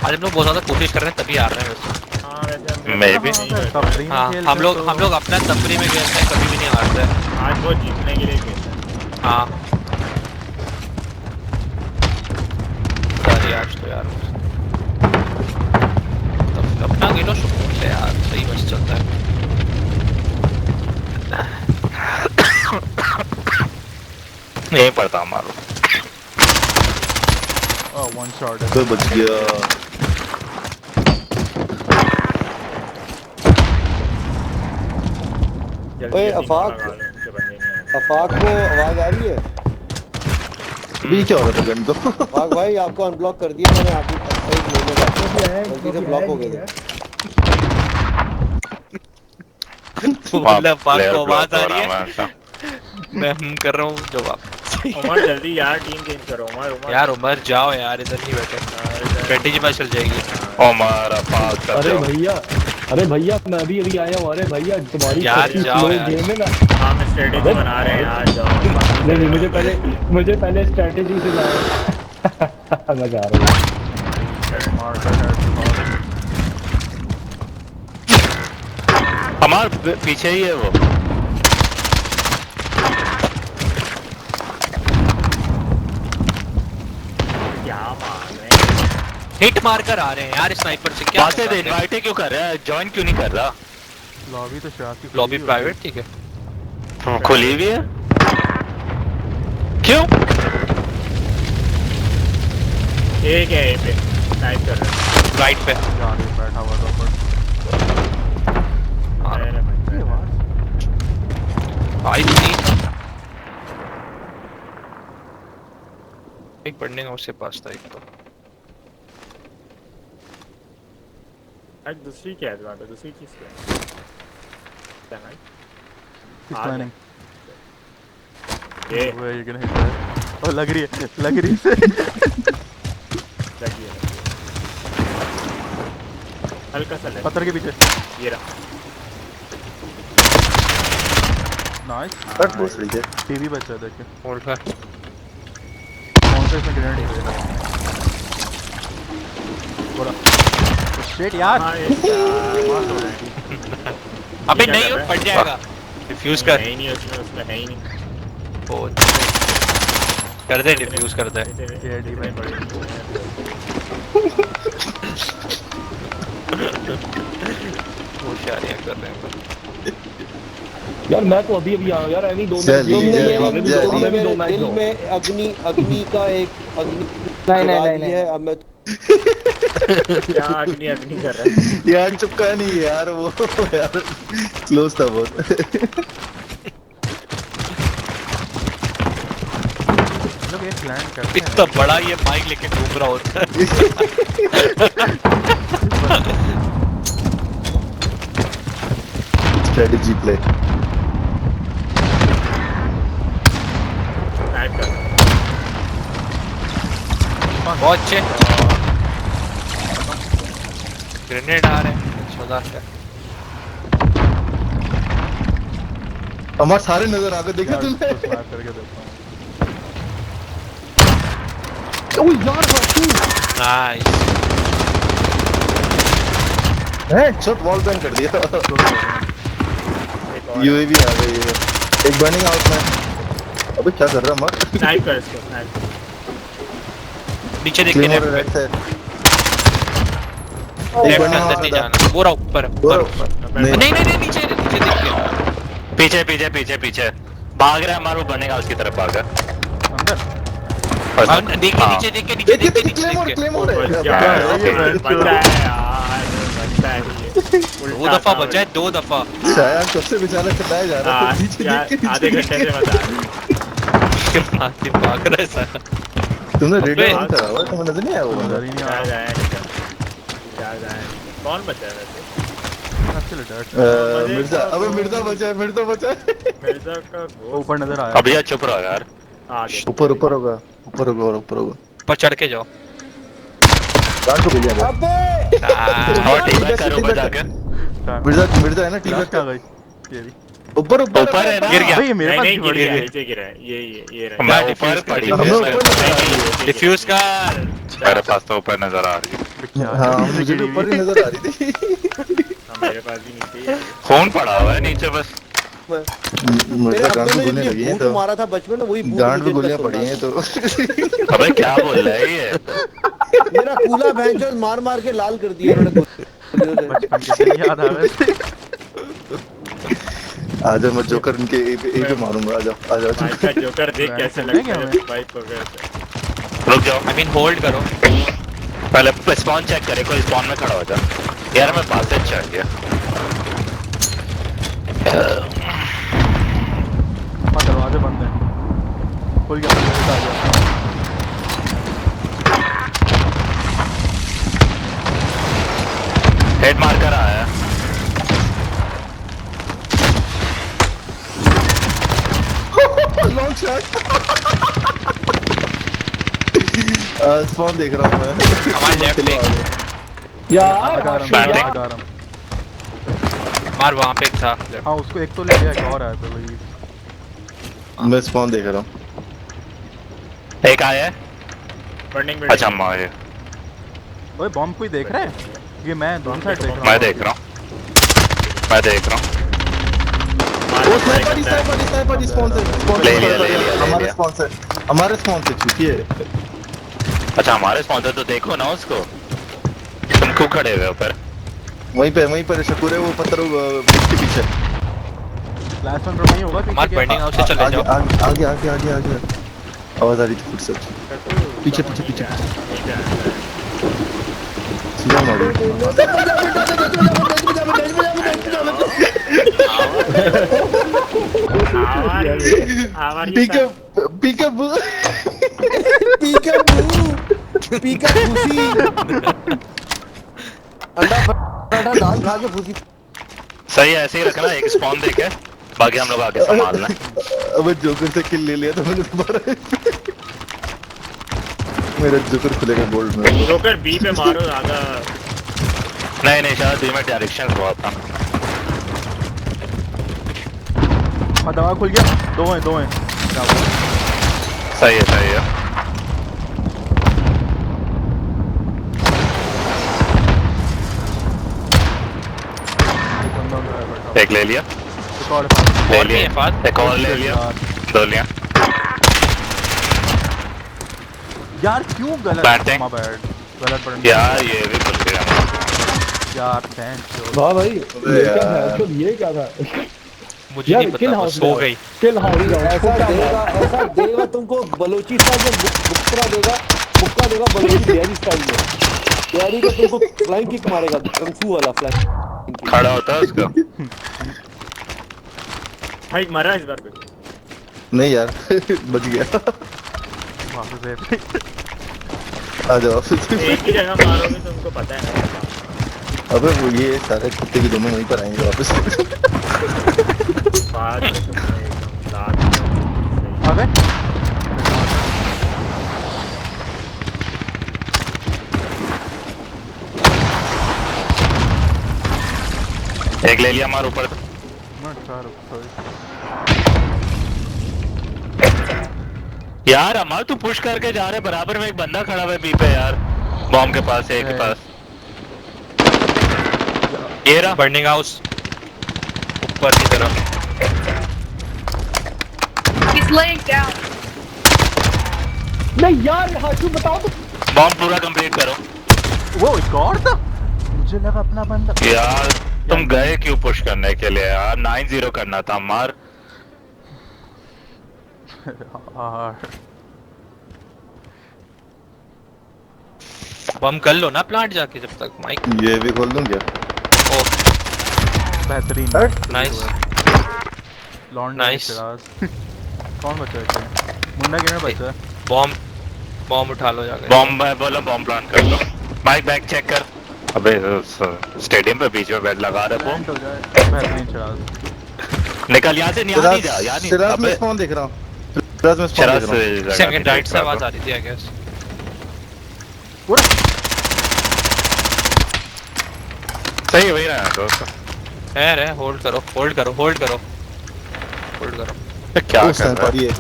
आज हम लोग बहुत ज्यादा कोशिश कर रहे हैं तभी आ रहे हैं वैसे। हाँ वैसे मैं भी हाँ हम लोग अपना तफरी में खेलते हैं, कभी भी नहीं हारते हैं। आज वो जीतने के लिए खेलते हैं। हाँ सारी आज तो यार अपना खेलो सुकून से यार, सही बस चलता है। यहीं पड़ता हमारा। वन शॉट है। कोई बच गया। जल्दी ओए, जल्दी अफाक। लगा लो, उनके बंदे नहीं आए। अफाक को आवाज आ रही है? अभी क्या हो रहा था गन को? अफाक भाई आपको अनब्लॉक कर दिया मैंने, आप एक महीने बाद गलती से ब्लॉक हो गए थे। बोला पाक प्लेयर को आवाज ब्लॉक आ हो रही है, रहा है। मैं कर रहा हूँ जवाब। उमर जल्दी यार टीम चेंज करो उमर। यार उमर जाओ यार, इधर नहीं बैठे, स्ट्रेटेजी में चल जाएगी। हमारा पास कर अरे जाओ। भैया, अरे भैया मैं अभी अभी आया हूँ। अरे भैया तुम्हारी यार, काफी जाओ स्लो यार। गेम है ना। हाँ मैं स्ट्रेटेजी बना रहे हैं यार, जाओ। नहीं मुझे पहले स्ट्रेटेजी से जाओ। मैं जा रहा हूँ। हमारे पीछे ही है वो। क्या मार रहे हैं? हिट मार कर आ रहे हैं यार स्नाइपर से, क्या बातें इनवाइट क्यों कर रहा है, ज्वाइन क्यों नहीं कर रहा? लॉबी तो शायद की लॉबी प्राइवेट ठीक है। खुली हुई है क्यों? एक है पे टाइप कर रहे हैं। राइट पे यार ये बैठा हुआ था ऊपर। अरे भाई, ये आवाज आई थी एक पढ़ने का उसके पास था एक तो। आज दूसरी क्या है तुम्हारे, दूसरी चीज क्या है? क्या है? planning. ये Where you gonna hit that? Oh लग रही है से। लगी है। हल्का सा ले। पत्थर के पीछे। ये रहा। नाइस। कट बहुत सही है। टीवी बचा है देखिए। होल्ड कर। कौन से इसमें ग्रेनेड नहीं देगा? बोला। शिट यार। हाँ, ये क्या? मार दो रे। अबे क्या नहीं कर वो रहा है? फट जाएगा, डिफ्यूज कर। है ही नहीं उसमें है ही नहीं। कर दे, डिफ्यूज कर दे। इतने बड़े होशियारियां कर रहे हैं। यार मैं तो अभी अभी आया हूँ यार, अभी 2 चलिए, मैच तुमने भी 2 मेरे मैच दिल हो। में अग्नि का एक अग्नि नहीं है। अब मैं क्या अग्नि कर रहा है? यार चुपका नहीं यार वो यार क्लोज था बहुत। लोग ये प्लान करते हैं। इतना बड़ा ये माइक लेके घूम रहा होता है। Strategy play. टाइप कर। बहुत अच्छे ग्रेनेड आ रहे हैं, मजा है। हमारे सारे नजर आ गए, देखा यार, तुमने? उसको स्नैप करके देखता हूँ। ओह यार नाइस। शॉट वॉल बैन कर दिया। एक और। यूएवी आ गई है। एक बर्निंग आउट में। अबे क्या कर रहा है मत? टाइप कर इसको, टाइप। नीचे देख के claymore left right side. Left burning अंदर आउट नहीं था। जाना, पूरा ऊपर ऊपर ऊपर। नहीं। नहीं नीचे नीचे देख के। पीछे पीछे पीछे पीछे भाग रहा है हमारा, वो बनेगा उसकी तरफ भाग रहा अंदर। देख के नीचे देख के नीचे देख के नीचे क्लेमोर देख के। क्लेमोर है। बच क्या गया बात है, है? बचा है यार, बचा है ये। 2 दफा बचा है, 2 दफा। शायद सबसे बेचारा खिलाया जा रहा है नीचे देख के नीचे आधे देख घंटे के। से बता। आके भाग रहा है साला। तुमने अबे। रेडियो ऑन करा हुआ है, तुम्हें नजर नहीं आया वो नजर बंदा? ही नहीं आ जा रहा। जाए कौन बचा है वैसे? Actually dead. मिर्जा, अबे मिर्जा बचा है, मिर्जा बचा है। मिर्जा का ऊपर नजर आया। अभी यार चुप रहो यार। ऊपर ऊपर होगा, ऊपर होगा और ऊपर होगा। ऊपर चढ़ के जाओ। गार्ड को भेजा गया। अबे और टीम करो ऊपर जाके। मिर्जा मिर्जा है ना टीम Last आ गई। ये भी। ऊपर ऊपर ऊपर है ना? गिर गया। अबे ये मेरे नहीं पास नहीं क्यों गिर पड़ गया, गई? नीचे गिरा है ये रहा। मैं ऊपर पड़ी हम हुई लोग है। ऊपर नजर आ रही है। डिफ्यूज कर। मेरे पास तो ऊपर नजर आ रही है। हाँ मुझे भी ऊपर ही नजर आ रही थी। मेरे पास भी नीचे ही है। फोन पड़ा हुआ है नीचे बस। मुझे मेरे गांड अब्बे में ने गोलियां ये लगी हैं बूट तो मारा था बचपन में, वही बूट गांड में मुझे गोलियां इनका पड़ी हैं तो अबे क्या बोल रहा है ये? मेरा कूला भैंचोद मार मार के लाल कर दिया इन्होंने गोलियों से। बचपन के दिन याद आ रहे थे। आजा मैं जोकर इनके ए पे मारूंगा। आजा आजा भाई का जोकर देख कैसे चलने लगता क्या है हमें? जब बाइक पकड़ता है। रुक जाओ, आई मीन होल्ड करो। पहले स्पॉन चेक करे, कोई स्पॉन में खड़ा हो जा। यार मैं पास से चढ़ गया। हाँ दरवाजे बंद हैं। खुल गया आ गया। हेड मार्कर आया है। Long shot. स्पॉन देख रहा हूं मैं। हमारे लेफ्ट पे यार आगारम मार, वहाँ पे एक था। हाँ उसको एक तो ले लिया, एक और आया था वही। मैं स्पॉन देख रहा हूं। एक आया है। बर्निंग अच्छा मार, ओए बॉम्ब कोई देख रहा है? ये मैं दोनों साइड देख रहा हूँ। मैं देख रहा हूँ, मैं देख रहा हूँ। वो स्नाइपर स्पॉन से ले लिया, ले लिया, ले हमारे लिया। स्पॉन से, हमारे स्पॉन से छुपिए। अच्छा हमारे स्पॉन्सर तो देखो ना उसको, तुम क्यों खड़े हुए हो ऊपर? वहीं पर शकूर है वो पत्थर के पीछे। लास्ट वन नहीं होगा पीछे मार, क्या? बर्निंग हाउस से चले जाओ। आगे आवाज आ रही थी फुट से। पीछे सीधा मारो। पिकअप पीका भूसी अंडा पराठा दाल खा के भूसी। सही है, ऐसे ही रखना, एक स्पॉन देके बाकी हम लोग आगे संभालना है। अब जोकर से किल ले लिया तो मैंने दोबारा मेरा जोकर खुलेगा गोल्ड में। जोकर बी पे मारो ज्यादा। नहीं शायद बी में डायरेक्शन हुआ था। हाँ दवा खुल गया। दो हैं सही है। एक ले लिया, एक और ले और भी है लिया, फास्ट। एक और ले लिया, दो लिया। यार क्यों गलत? बैटिंग। माय बैड, गलत बटन यार ये भी भूल गया मैं। यार थैंक्स। वाह भाई ये क्या था? मुझे यार, नहीं किल पता, हाउस बस हो में गई। किल हाउस ऐसा देगा तुमको बलोचिस्तान में बुक्का देगा बलोची बिहारी स्टाइल में। बिहारी को तुमको फ्लाइंग किक मारेगा, कंग फू वाला फ्लाइंग। खड़ा होता है उसका। भाई मरा इस बार पे। नहीं यार बच गया। वापस से आ जाओ। एक ही जगह मारोगे तो उनको पता है ना। अबे वो ये सारे कुत्ते के दोनों वहीं पर आएंगे वापस। बात में तुमने एकदम लात आ गए। एक ले लिया, मार ऊपर। यार अमर तू पुश करके जा रहे, बराबर में एक बंदा खड़ा हुआ है बी पे यार, बॉम्ब के पास है, एक के पास। ये रहा बर्निंग हाउस ऊपर की तरफ। He's laying down. नहीं यार हाशू बताओ तो। बॉम्ब पूरा कंप्लीट करो। वो एक और था, मुझे लगा अपना बंदा। यार तुम गए क्यों पुश करने के लिए यार? 9-0 करना था मार। बम कर लो ना प्लांट जाके जब तक माइक। ये भी खोल दूं क्या? ओ बेहतरीन। Nice law and Nice. कौन बचा है? मुन्ना किधर बचा है? बॉम्ब उठा लो जाके। बॉम्ब है, बोलो बॉम्ब प्लांट कर लो। माइक बैक चेक कर। अबे स्टेडियम पे बीच में बेड लगा रहे वो। प्लांट हो जाए। बेहतरीन चराज। निकल यहाँ से, यहाँ नहीं जा, यहाँ नहीं। सिराज में अबे स्पॉन देख रहा हूँ। सिराज में स्पॉन शराब देख रहा हूँ। से सेकंड राइट से आवाज आ रही थी आई गेस। सही वही रहा दोस्त। है रे, होल्ड करो। क्या ओ, कर रहा स्नाइपर है? ये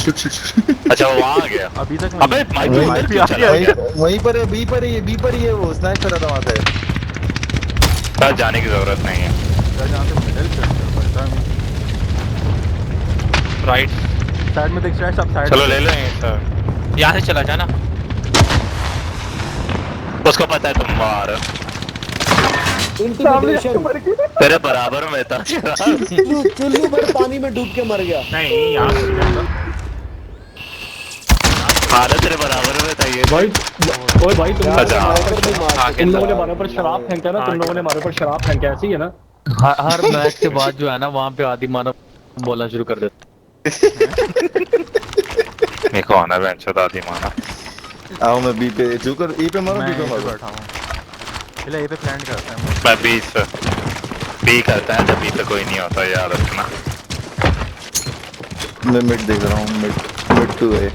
अच्छा वो वहाँ आ गया। अभी तक अबे माइक वहीं उधर पे क्यों आ चला गया। गया? वहीं पर है, बी पर ही, बी पर ही है वो, स्नाइप कर रहा था वहाँ से। बस जाने की जरूरत नहीं है। जहाँ से मिडिल चल पड़ता है। राइट साइड में देख, सब साइड चलो में ले देख। लो यहीं से। यहाँ से चला जाना। उसको पता है तुम बाहर हो। इंटिमिडेशन। तेरे बराबर में था। चुल्लू भर पानी में डूब के मर गया। नहीं यहाँ पर इधर था। हालत तेरे बराबर में था ये। भाई ओए भाई तुम यार, अच्छा। स्नाइपर नहीं मार आगे सकते तुम लोगों ने यार। हमारे ऊपर शराब फेंका ना, तुम लोगों ने हमारे ऊपर शराब फेंका, ऐसी है ना। हर मैच के बाद जो है ना वहाँ पे आदि मानव बोलना शुरू कर देते। नहीं कौन है बेंच पे आदि मानव? आओ मैं बी पे जुकर, ई पे मारो, मैं बी पे यहीं पे मारो। बैठा हूँ। पहले ए पे प्लान करते हैं। मैं बी से बी करता है जब बी पे कोई नहीं होता, याद रखना। मैं मिड देख रहा हूँ, मिड टू है।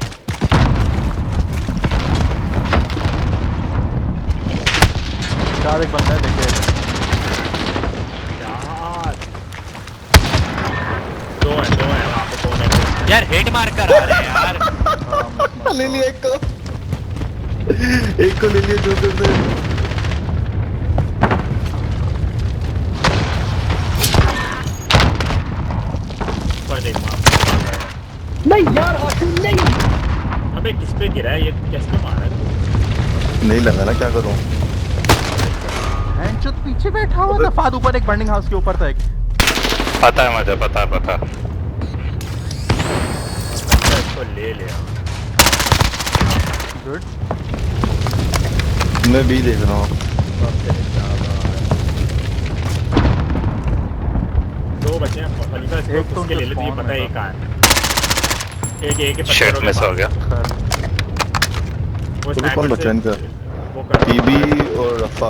चार एक बंदा है, देखे। यार दो है वहाँ पे, दो है। यार हेड मार कर आ रहे हैं यार। ले लिया एक को ले लिया जुकर से। पर देख मार। नहीं यार हासिल नहीं। अबे किस पे गिरा है ये, कैसे मारा है? नहीं लगा ना, क्या करूँ? जो पीछे बैठा हुआ था फाद, ऊपर एक बर्निंग हाउस के ऊपर था एक। पता है मुझे, पता है। इसको ले लिया। गुड। मैं बी देख रहा हूँ। दो बचे हैं खलीफा, एक तो इसके ले ले, तुझे spawn पता है में ये कहाँ है। एक के शेट मिस हो गया। वो तो स्नाइपर कौन बचा से- इनका? वो कर पीबी और अफा।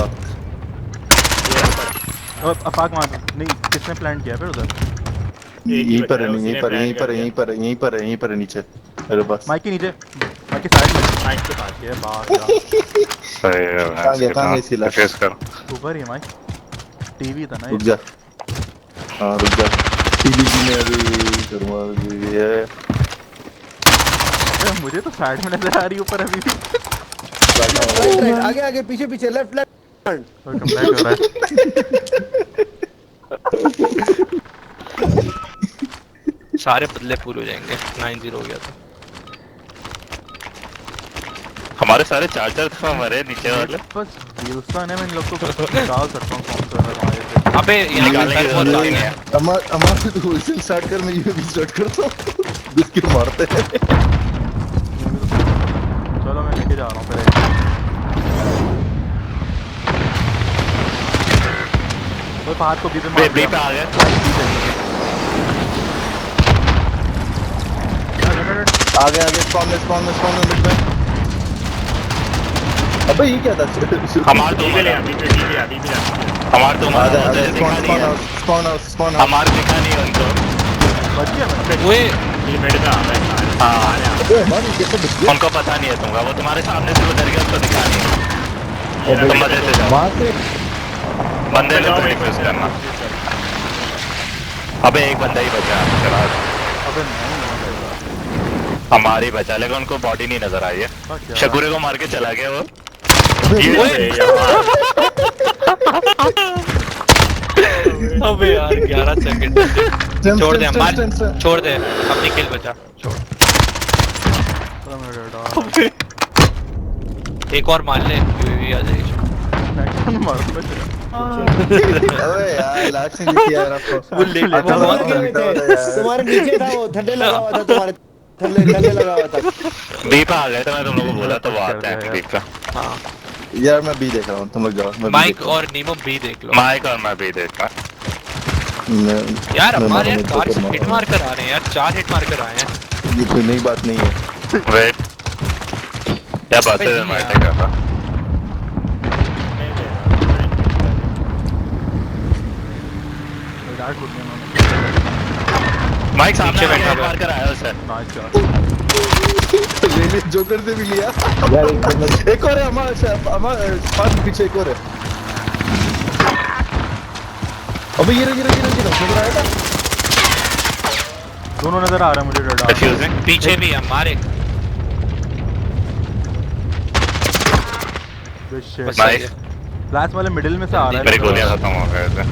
अफाक मार नहीं, किसने प्लान किया फिर उधर? यहीं पर है, उसी ने यहीं पर plan कर दिया। यहीं पर है नीचे मेरे पास। माइक के नीचे, माइक के साइड में। माइक के पास। ये बात यार, सही है। कहाँ गया इसकी लाश? फेस कर। ऊपर ही है माइक। टीवी था ना रुक ये। जा, हाँ रुक जा। पीबी में अभी करूँगा ये। मुझे तो साइड में नजर आ रही ऊपर अभी भी। राइट, आगे आगे, पीछे पीछे, लेफ्ट लेफ्ट। और कमबैक हो रहा है। सारे बदले पूरे हो जाएंगे। 9-0 हो गया था। हमारे सारे चार्जर दफा मरे नीचे वाले। बस विल्सन है, मैं इन लोग को निकाल सकता हूँ कौन सा है हमारे से। अबे यहाँ निकालने की बहुत जरूरत आगे नहीं है। है। अमर से तो होलसेल स्टार्ट कर, मैं यूएवी स्टार्ट करता हूँ। जिसके मारते हैं। चलो मैं लेके जा रहा हूँ फिर। वो बाहर को भी पे मार बी पे आ गया। आगे स्पॉन में मिड में। अबे ये क्या था? हमारे दो बीबी ले, बीबी ले। हमारे दो आजा दिखा नहीं है। स्पॉन हमारे दिखा नहीं है उनको। बच गया मैं। ओए ये मेड में आ रहा है। हाँ अबे कैसे बच गया? उनको पता नहीं है तुमका, वो तुम्हारे सामने से गुजर गया, उसको दिखा नहीं है। तुम मजे से जाओ, वहाँ से बंदे ने तो डिफ्यूज करना। अबे एक बंदा ही बचा है, चला। अबे नहीं हमारी बचा, लेकिन उनको बॉडी नहीं नजर आई है। क्या? शकुरे को मार के चला गया वो। अरे यार, अबे यार 11 सेकंड। छोड़ दे मार, छोड़ दे अपनी किल बचा, छोड़। चलो मैं डर एक और मार ले, यूएवी आ जाएगी। मार दो अबे यार लास्ट सीन देखिए यार आपको। वो ले ले, वो अच्छा, बहुत अच्छा। थे, तुम्हारे नीचे था वो, थल्ले लगा हुआ था तुम्हारे, थल्ले लगा हुआ था। बी पे आ गए थे, मैं तुम लोगों को बोला तो वो आते हैं बी पे। हाँ यार मैं बी देख रहा हूँ, तुम लोग जाओ। मैं B माइक देख रहा और नीमो बी देख लो। माइक और मैं बी देखा। हूँ। मैं- यार मैं हमारे यार मारूंगा, कार से मैं हिट मार कर आ रहे हैं यार, 4 हिट मार कर आए हैं। ये कोई नई बात नहीं है। वेट, क्या बात है? मैं क्या था? डार्ट टूट गया उन्होंने। माइक सामने पीछे बैठा बैठा हुआ है। मार कर आया उसे। Nice shot. ले ले, जोकर से भी लिया। यार एक बंदा एक और है हमारे पास पीछे, एक और है। अबे ये नजर आया था। दोनों नजर आ रहे हैं मुझे डर डिफ्यूजिंग पीछे भी है हमारे। बस सही है। फ्लैश वाले मिडिल में से आ रहा है। मेरी गोलियां खत्म हो गए थे।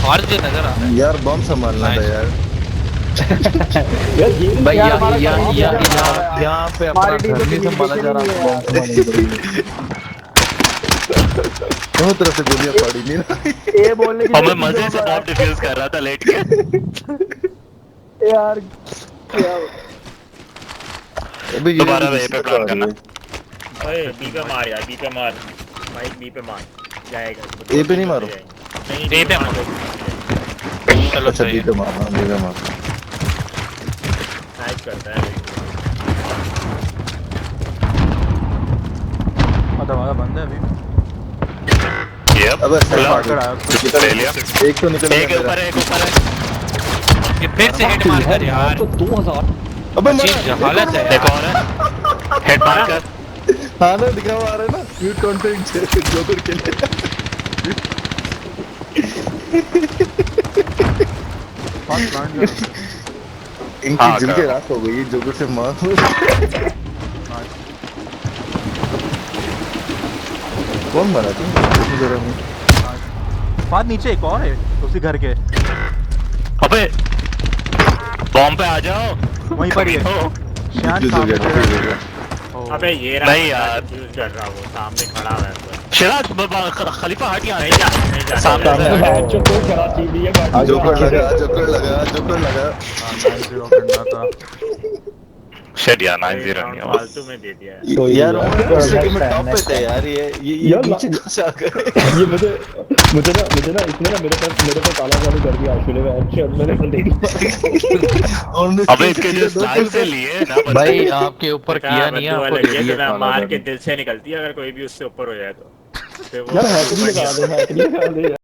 और जो नजर आ रहा है यार बम संभालना था यार। यार ये भाई यार हमारा काम क्या है? यहाँ पे अपना हमारी टीम घर में नहीं संभाला जा रहा communication बम संभालनी पड़ेगी। दोनों तरफ से गोलियां पड़ी नहीं ना। ये बोलने की और मैं जरूरत मजे नहीं से है। बॉम्ब डिफ्यूज कर रहा था लेट के। यार क्या अबे ये दोबारा वे पे प्लान करना। ओए बी पे मार यार, बी पे मार भाई, बी पे मार जाएगा। ए पे नहीं मारो। नहीं ए पे मारो। चलो अच्छा सही बी है। पे मारना, बी पे मारना। स्नाइप करता है दरवाजा बंद है अभी। यप अबे खुला। मार्कर आया उसको। ले लिया। एक तो निकल एक गया ऊपर मेरा। है, एक ऊपर है। ये फिर से हिट मार कर यार। तो 2000 अबे अजीब हालत है एक और है। Head marker. हाँ ना दिखा हुआ आ रहा है ना म्यूट कंटेंट जोकर के लिए। फास्ट प्लांट कर। इनकी हाँ, दिल कर के रहा रात हो गई जोकर से मार। कौन मरा तू जरा में? फास्ट नीचे एक और है उसी घर के। अबे बॉम्ब पे आ जाओ। वहीं पर ही है। शान डिफ्यूज हो गया, डिफ्यूज हो गया। अबे ये रहा नहीं यार। यूज कर रहा वो सामने खड़ा हुआ है। शिराज खलीफा हट यहाँ नहीं जा, नहीं जा। सामने से हट। बैच तो कोई खराब चीज नहीं है गाड़ी जोकर लगा, जोकर लगा, जोकर लगा। 9-0 करना था। शिट यार 9-0 नहीं हुआ। फालतू में दे दिया है। यार उस सेकंड में टॉप पे थे यार ये यार, पीछे से आ गए। ये मुझे ना इसने ना मेरे पे काला चालू कर दिया आशुले में। अच्छा मैंने देख लिया। अबे इसके जो स्टाइल से लिए ना भाई बंदे। आपके ऊपर किया नहीं है, आपको लगी दे है दिया तो ना काला मार जादू। के दिल से निकलती है, अगर कोई भी उससे ऊपर हो जाए तो। यार हैकरी लगा दे